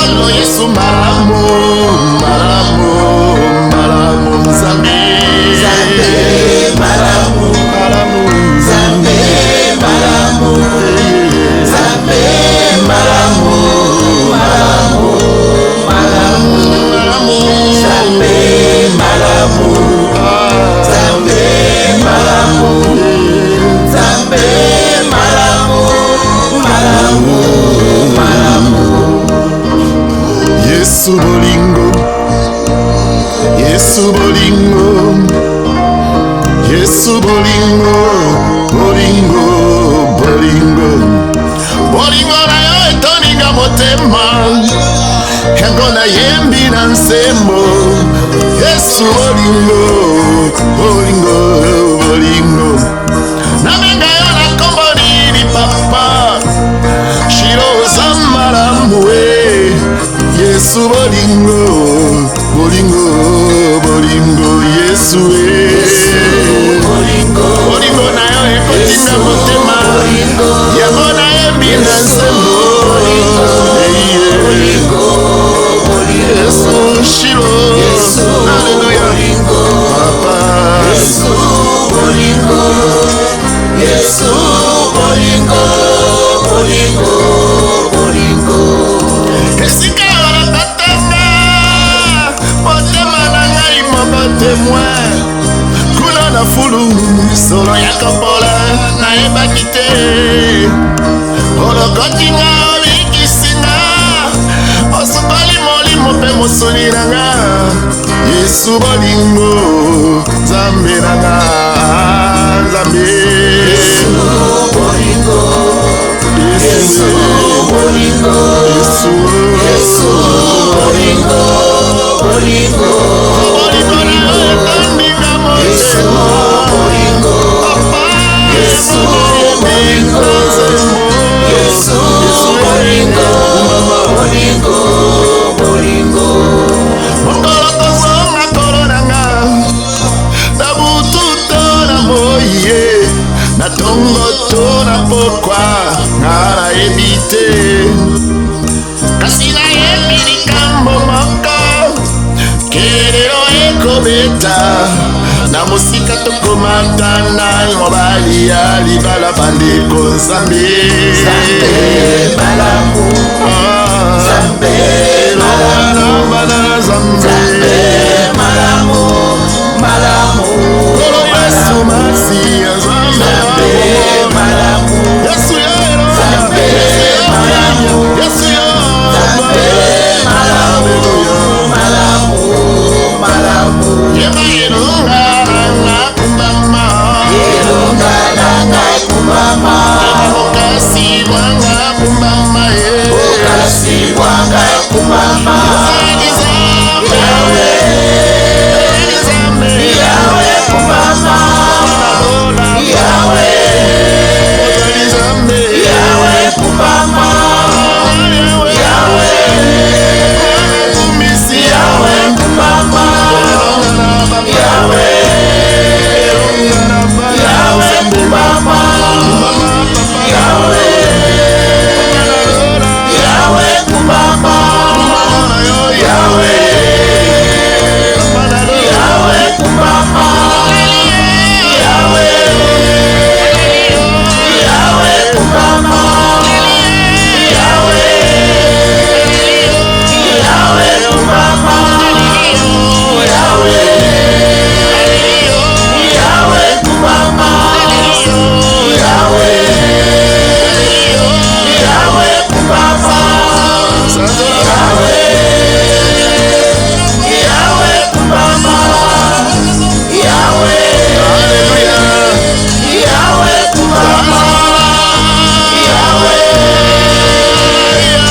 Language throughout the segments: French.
Oh Yesu malamu, malamu, malamu Nzambe, Nzambe malamu, malamu Nzambe malamu, Nzambe malamu, malamu, malamu, Nzambe malamu, Nzambe malamu, Nzambe malamu, malamu, malamu. Yesu bolingo, Yesu bolingo, Yesu bolingo, bolingo, bolingo, bolingo na yo etoninga motema, yango na yembi na nsembo. Yesu bolingo, bolingo, bolingo, namenga yo na kombo nini papa, shiro za malamu Yesu bolingo, bolingo, bolingo, Yesu Bolingo, bolingo na yo ekotinga motema, yango na yembi na nsembo. Yesu shilo, haleluya, papa. Yesu bolingo, Yesu bolingo, bolingo, bolingo. Esika olakatanga motema na ngai moko témoin, kuna na fulu solo ya kopola nayebaki te, olokotinga olikisinga, osukoli molimo mpe mosuni na nga. Yesu bolingo, Nzambe na nga, Nzambe. Yesu bolingo, Yesu bolingo, Yesu, Yesu bolingo, bolingo, bolingo na yo etandinga Yesu motema, bolingo, Yesu bolingo, Yesu bolingo, bolingo, bolingo. mokolo kozonga kolo na nga, na butu to na moye, na tongo to na pokwa, nga nayebi te, kasi nayebi likambo moko, kelelo ekobeta, na mosika tokomatana mobali ya libala bandeko Nzambe. Nzambe malamu, Nzambe malamu, Nzambe malamu, malamu, Kolo Yesu masiya, Nzambe malamu, Yesu yero, Nzambe malamu, Yesu yo, Nzambe malamu, malamu, malamu. yeba yelonga nanga kumbama, Yelonga nanga kumama, okasi wanga kumbama, okasi wanga kumama. Yawe kumama, Yawe, Yawe kumama, Yawe, Yawe kumama, Yawe, Yawe kumama, Yawe, Yawe kumama, Yawe, Yawe kumama, Yawe, Yawe kumama, Yawe, Yawe kumama, Yawe, Yawe kumama, Yawe, Yawe kumama, Yawe,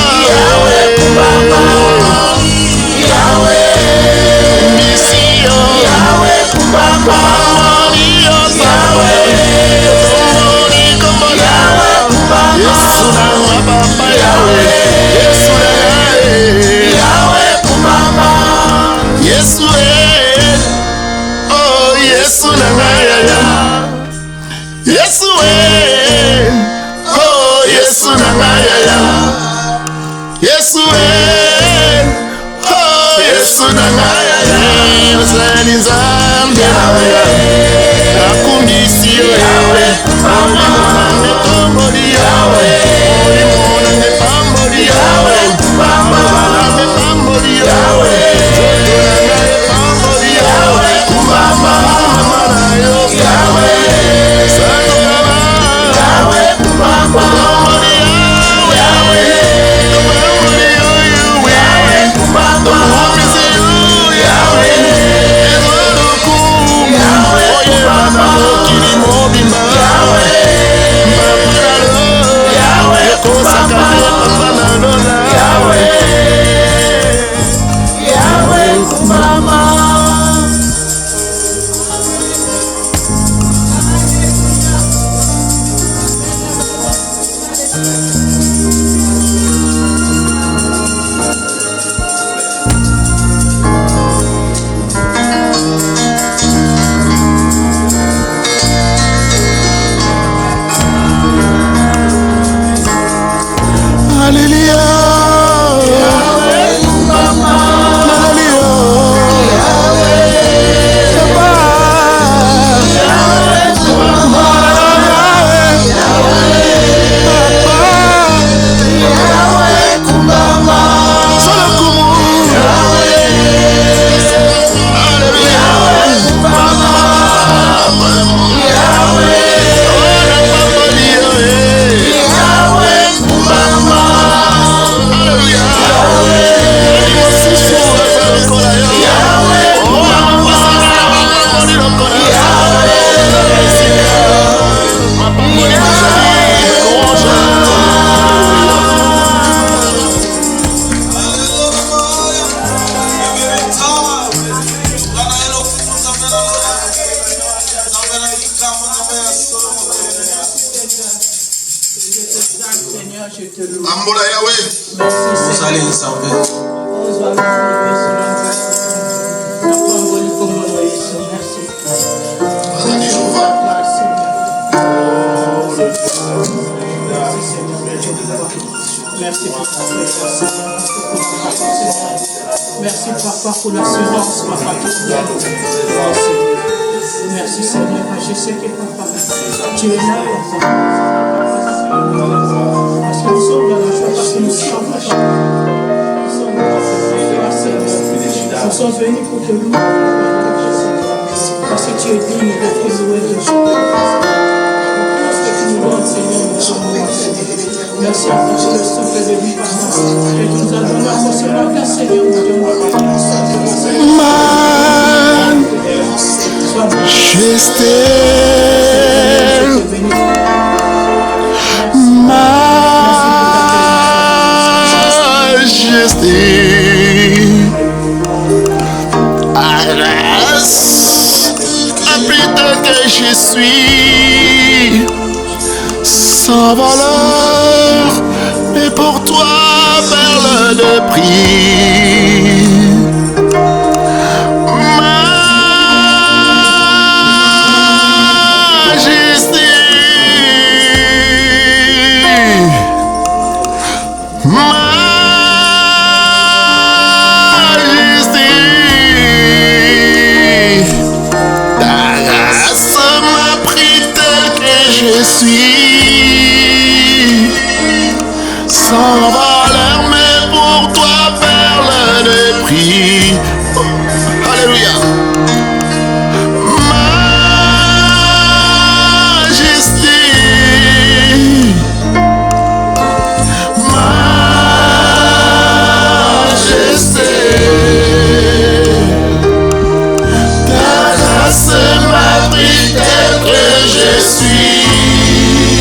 Yawe kumama, Yawe, Yawe kumama, Yawe, Yawe kumama, Yawe, Yawe kumama, Yesu na ngai yaya, Yesu oh Yesu na ngai yaya, Yesu Nzambe nakumbisi yo Yahweh Molimo nange pamboli Yahweh Molimo nange pamboli Yahweh Maloba nange pamboli Yahweh Zoto nange pamboli Yahweh Kumama na yo Yahweh Sango baba Yahweh Kumama pamboli Yahweh pamboli yo Yahweh Kumama kumbisi yo Yahweh Ambola Yahweh. Vous allez le servir. Merci papa. Merci papa pour l'assurance, papa. Merci Seigneur, je sais que papa, tu es là, papa. Parce que nous sommes dans la joie, parce que nous sommes papa. Nous sommes venus pour te louer, parce que tu es digne d'être loué de joie. Parce que tu nous donnes, Seigneur, merci à toi pour le souffle de vie, papa. Et tu nous as donné la possibilité, Seigneur, de Dieu. Je suis sans valeur, mais pour toi, perle de prix. Majesté, je suis sans valeur, mais pour toi, perle de prix. Oh, alléluia. Majesté, majesté, ta grâce m'a pris tel que je suis.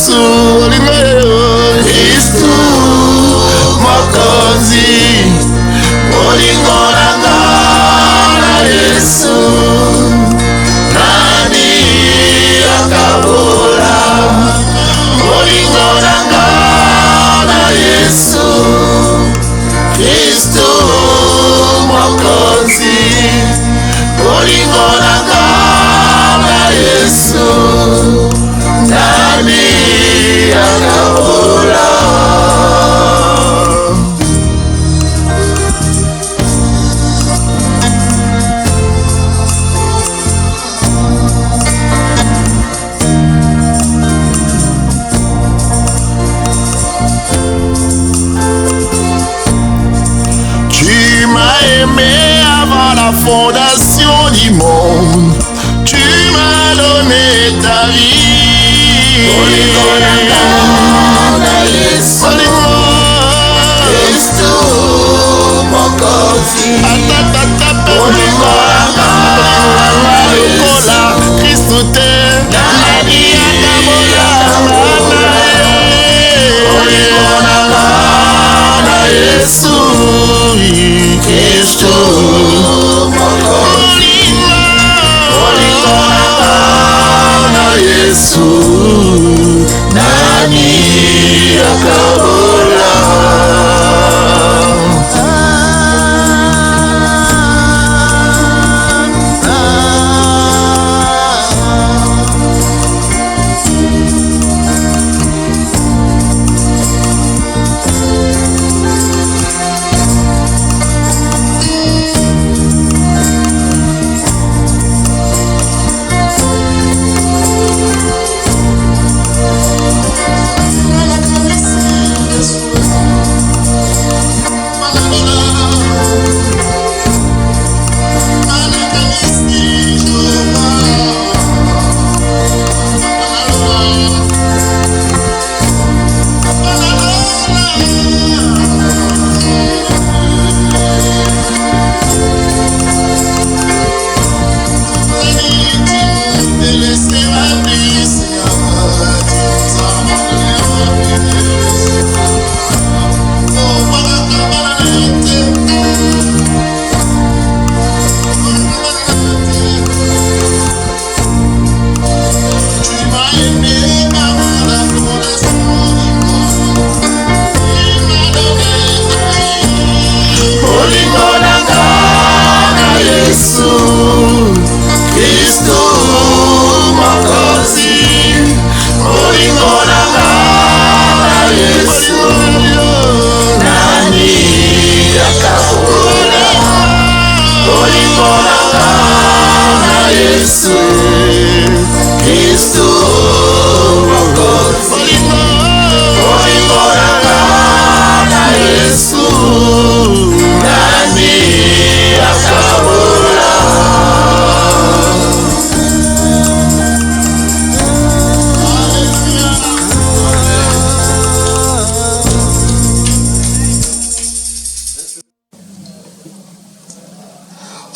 Yesu, Kristu mokonzi, bolingo nanga na Yesu, nani akabola, bolingo nanga na Yesu, Kristu mokonzi, bolingo nanga na Yesu, nani akabola. Tu m'as aimé avant la fondation du monde, tu m'as donné ta vie. Nani akabola.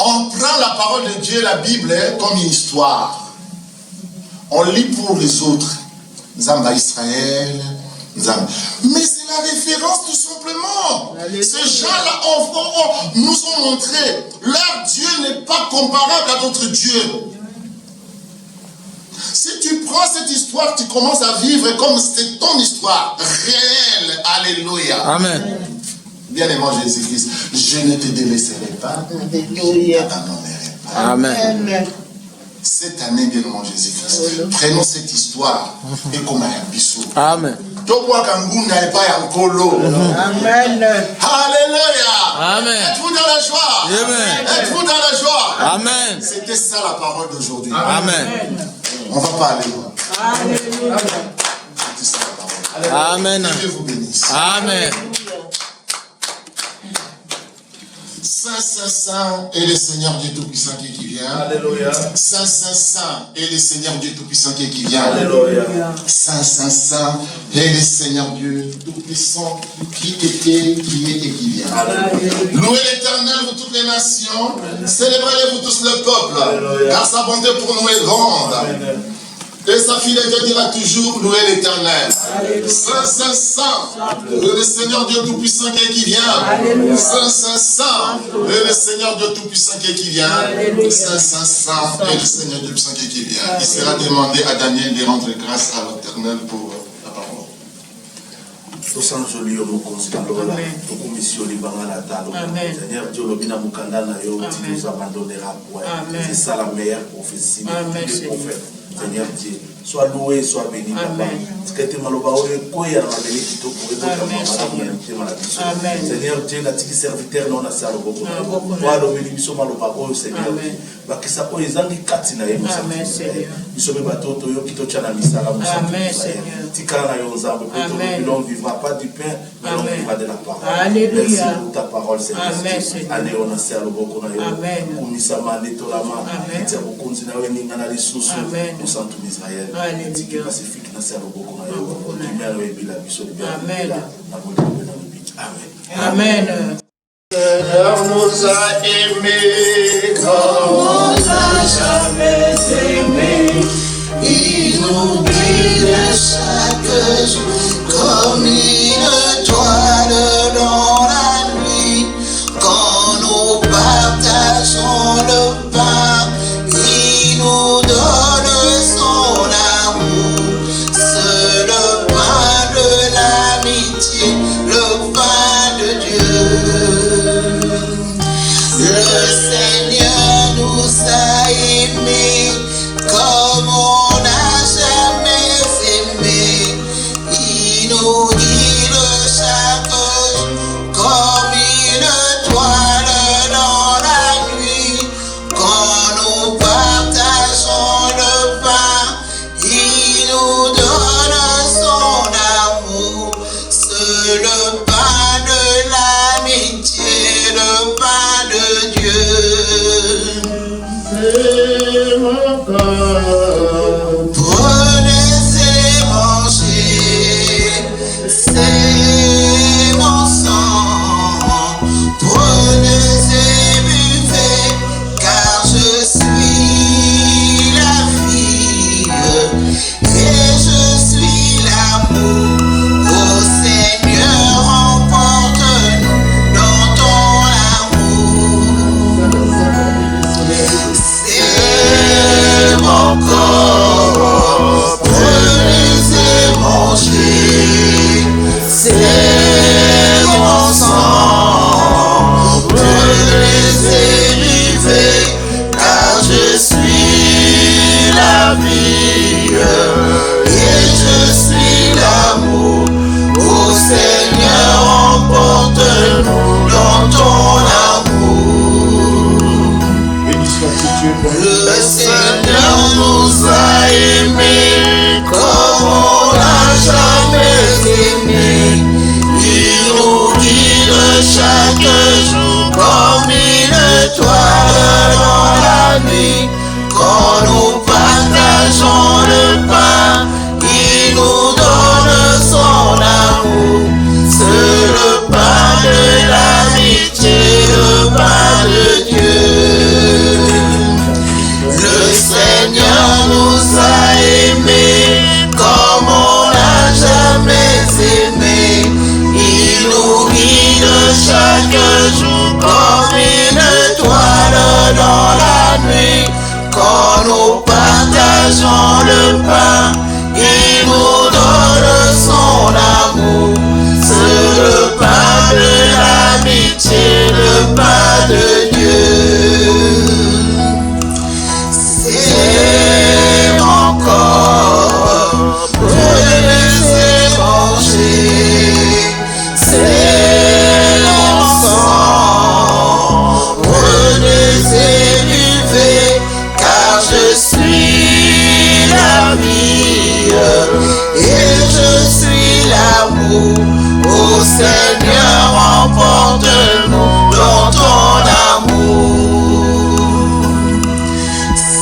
On prend la parole de Dieu, la Bible, comme une histoire. On lit pour les autres. Zamba Israël, Zamba. Mais c'est la référence tout simplement. Ces gens-là nous ont montré, leur Dieu n'est pas comparable à d'autres dieux. Si tu prends cette histoire, tu commences à vivre comme c'est ton histoire réelle. Alléluia. Amen. Bien-aimé Jésus-Christ, je ne te délaisserai pas. Alléluia. Je t'abandonnerai pas. Amen. Cette année, bien-aimé Jésus-Christ, prenons cette histoire et comme un bisou. Amen. Amen. Alléluia. Amen. Êtes-vous dans la joie? Amen. Êtes-vous dans la joie? Amen. C'était ça la parole d'aujourd'hui. Amen. On va pas aller loin. Alléluia. C'était ça la parole. Amen. Que Dieu vous bénisse. Amen. Saint, Saint, Saint est le Seigneur Dieu Tout-Puissant qui vient. Alléluia. Saint, Saint, Saint est le Seigneur Dieu Tout-Puissant qui vient. Alléluia. Saint, Saint, Saint est le Seigneur Dieu Tout-Puissant qui était, qui est et qui vient. Alléluia. Louez l'Éternel, vous toutes les nations. Célébrez-les, vous tous le peuple. Alléluia. Car sa bonté pour nous est grande. Amen. Et sa fidélité dira toujours, louez l'Éternel. Saint, Saint, Saint, le Seigneur Dieu Tout-Puissant qui vient. Saint, Saint, Saint, le Seigneur Dieu Tout-Puissant qui vient. Saint, Saint, Saint, et le Seigneur Dieu Tout-Puissant qui vient. Il sera demandé à Daniel de rendre grâce à l'Éternel pour la parole. Seigneur Dieu, le bina mukanda na yo, tu nous abandonneras point. C'est ça la meilleure prophétie des prophètes. Seigneur Dieu, sois loué, sois béni, papa. Seigneur Dieu, la tiki serviteur non a salo beaucoup. Toi le béni biso maloba o Seigneur. Bakisa ko ezangi katina ye Amen Seigneur. Biso be batoto yo kito chana misala musa. Amen Seigneur. Tikana yo nzambe que l'on vivra pas du pain, mais l'on vivra de la parole. Alléluia. Merci pour ta parole Seigneur. Amen Seigneur. Allez on a salo beaucoup na yo. Amen. Kumisama netolama. Tia bokonzina we ninga na lisusu. Amen. Nous sommes tous Israël. Alléluia. Pacifique na salo beaucoup na yo. Amen. Amen. Seigneur nous a aimés comme on n'a jamais aimé. Il nous guide chaque jour comme une étoile dans la nuit. Quand nous partageons le pain, il nous donne son amour. C'est le pain de l'amitié, le pain de Dieu. Le Seigneur nous a aimés comme on n'a jamais aimé. Il nous guide chaque jour comme une étoile dans la nuit. Quand nous partageons le pain, il nous donne son amour. C'est le pain de l'amitié, le pain de Dieu. c'est mon corps. Prenez et mangez, c'est mon sang. Prenez et buvez, car je suis la vie et je suis l'amour. Ô Seigneur, emporte-nous dans ton amour. C'est mon corps, prenez et mangez. C'est mon sang, prenez et buvez, car je suis la vie et je suis l'amour. Ô Seigneur, emporte-nous dans ton amour. Le Seigneur nous a aimés comme on n'a jamais aimé. Il nous guide chaque jour comme une étoile dans la nuit. Quand nous partageons le pain, il nous donne son amour. C'est le pain de l'amitié, le pain de Dieu. Le Seigneur nous a aimés comme on n'a jamais aimé. Il nous guide chaque jour comme une étoile dans la nuit. Quand nous partageons le pain, il nous donne son amour. C'est le pain de l'amitié, le pain de Dieu. C'est mon corps, prenez et mangez. C'est mon sang, prenez et buvez, car je suis la vie et je suis l'amour. Ô Seigneur, emporte-nous dans ton amour.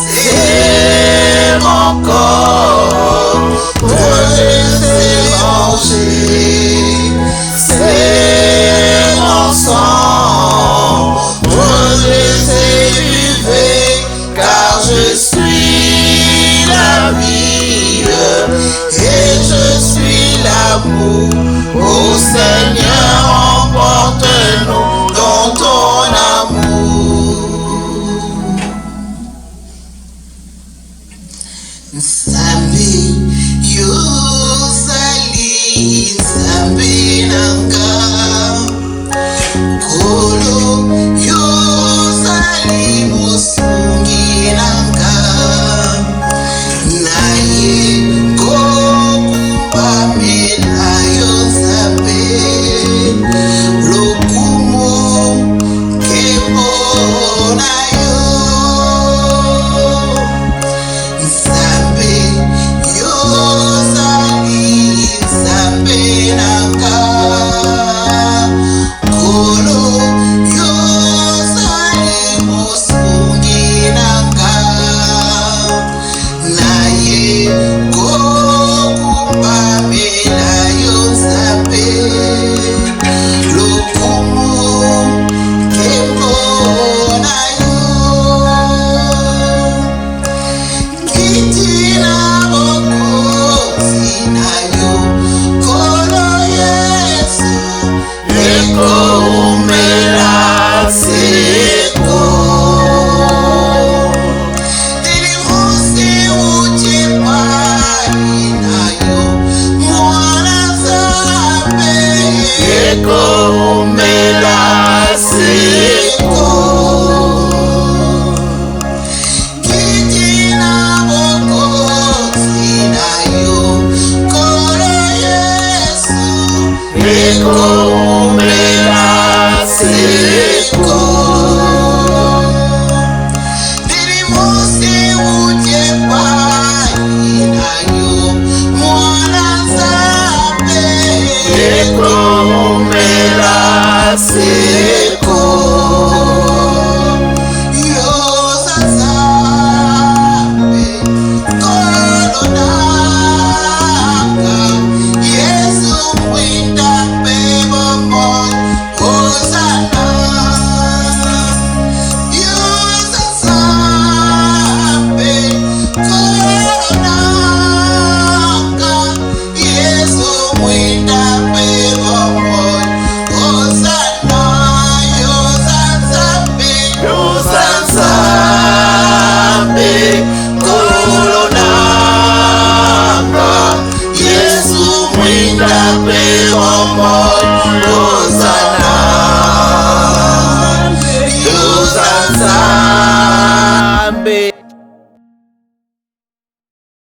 C'est mon corps, prenez et mangez. C'est mon sang, prenez et buvez, car je suis la vie Ô Seigneur, emporte-nous dans ton amour.